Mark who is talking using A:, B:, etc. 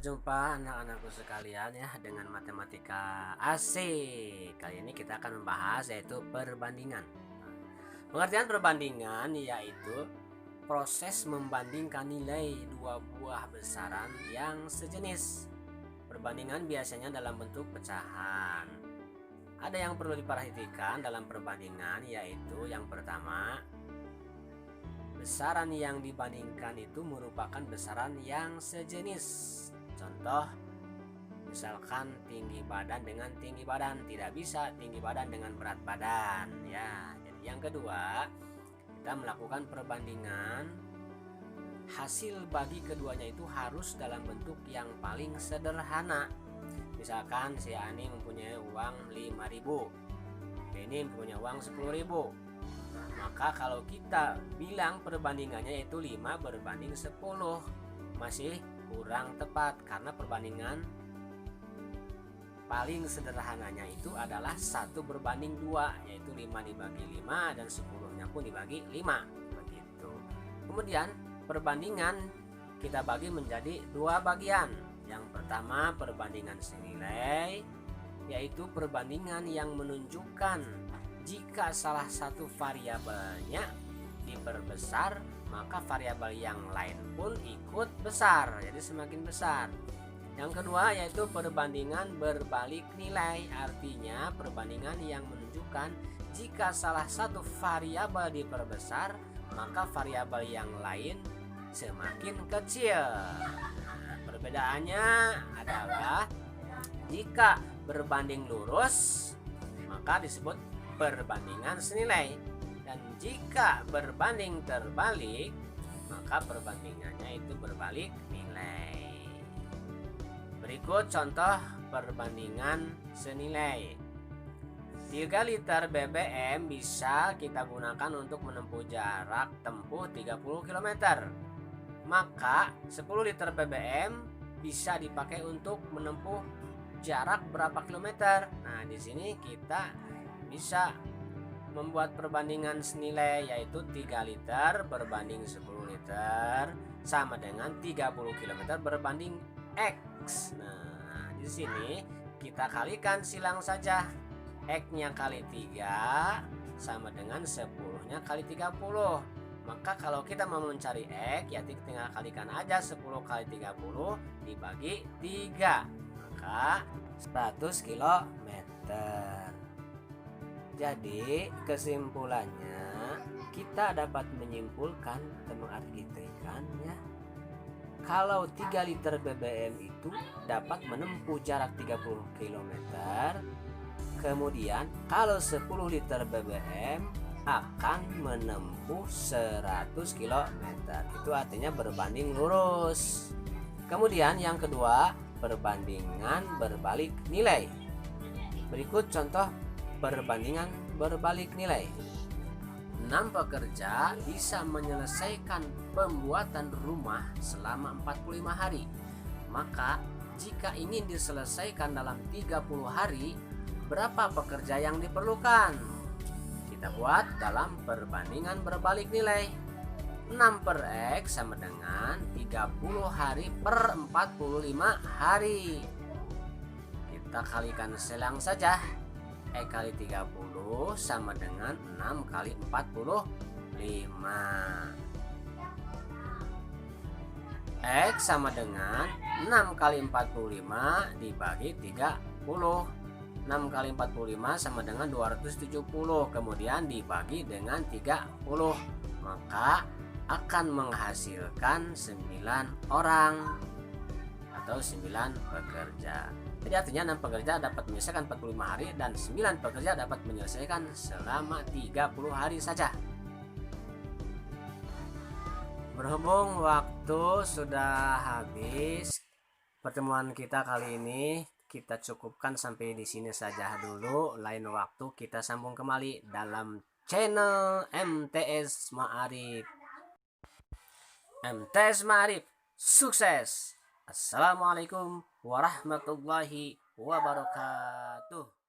A: Berjumpa anak-anakku sekalian ya dengan matematika asik. Kali ini kita akan membahas yaitu perbandingan. Pengertian perbandingan yaitu proses membandingkan nilai dua buah besaran yang sejenis. Perbandingan biasanya dalam bentuk pecahan. Ada yang perlu diperhatikan dalam perbandingan yaitu yang pertama, besaran yang dibandingkan itu merupakan besaran yang sejenis. Contoh, misalkan tinggi badan dengan tinggi badan, tidak bisa tinggi badan dengan berat badan ya. Jadi yang kedua, kita melakukan perbandingan, hasil bagi keduanya itu harus dalam bentuk yang paling sederhana. Misalkan si Ani mempunyai uang 5.000, Beni mempunyai uang 10.000. Maka kalau kita bilang perbandingannya yaitu 5 berbanding 10, masih kurang tepat karena perbandingan paling sederhananya itu adalah 1 berbanding 2, yaitu 5 dibagi 5 dan 10-nya pun dibagi 5 begitu. Kemudian perbandingan kita bagi menjadi 2 bagian. Yang pertama perbandingan senilai, yaitu perbandingan yang menunjukkan jika salah satu variabelnya diperbesar, maka variabel yang lain pun ikut besar, jadi semakin besar. Yang kedua yaitu perbandingan berbalik nilai, artinya perbandingan yang menunjukkan jika salah satu variabel diperbesar, maka variabel yang lain semakin kecil. Perbedaannya adalah jika berbanding lurus maka disebut perbandingan senilai, dan jika berbanding terbalik maka perbandingannya itu berbalik nilai. Berikut contoh perbandingan senilai. 3 liter BBM bisa kita gunakan untuk menempuh jarak tempuh 30 km. Maka 10 liter BBM bisa dipakai untuk menempuh jarak berapa kilometer. Nah, di sini kita bisa membuat perbandingan senilai yaitu 3 liter berbanding 10 liter sama dengan 30 km berbanding X. Nah, di sini kita kalikan silang saja. X-nya kali 3 sama dengan 10-nya kali 30. Maka kalau kita mau mencari X, ya tinggal kalikan aja 10 kali 30 dibagi 3. Maka 100 km. Jadi kesimpulannya kita dapat menyimpulkan atau mengartikan ya, kalau 3 liter BBM itu dapat menempuh jarak 30 km. Kemudian kalau 10 liter BBM akan menempuh 100 km. Itu artinya berbanding lurus. Kemudian yang kedua, perbandingan berbalik nilai. Berikut contoh perbandingan berbalik nilai. 6 pekerja bisa menyelesaikan pembuatan rumah selama 45 hari. Maka jika ingin diselesaikan dalam 30 hari, berapa pekerja yang diperlukan? Kita buat dalam perbandingan berbalik nilai. 6 per X sama dengan 30 hari per 45 hari. Kita kalikan silang saja. X kali 30 sama dengan 6 kali 45. X sama dengan 6 kali 45 dibagi 30. 6 kali 45 sama dengan 270, kemudian dibagi dengan 30. Maka akan menghasilkan 9 orang atau 9 pekerja. Jadi artinya 6 pekerja dapat menyelesaikan 45 hari dan 9 pekerja dapat menyelesaikan selama 30 hari saja. Berhubung waktu sudah habis, pertemuan kita kali ini kita cukupkan sampai di sini saja dulu. Lain waktu kita sambung kembali dalam channel MTS Ma'arif. MTS Ma'arif, sukses! Assalamualaikum warahmatullahi wabarakatuh.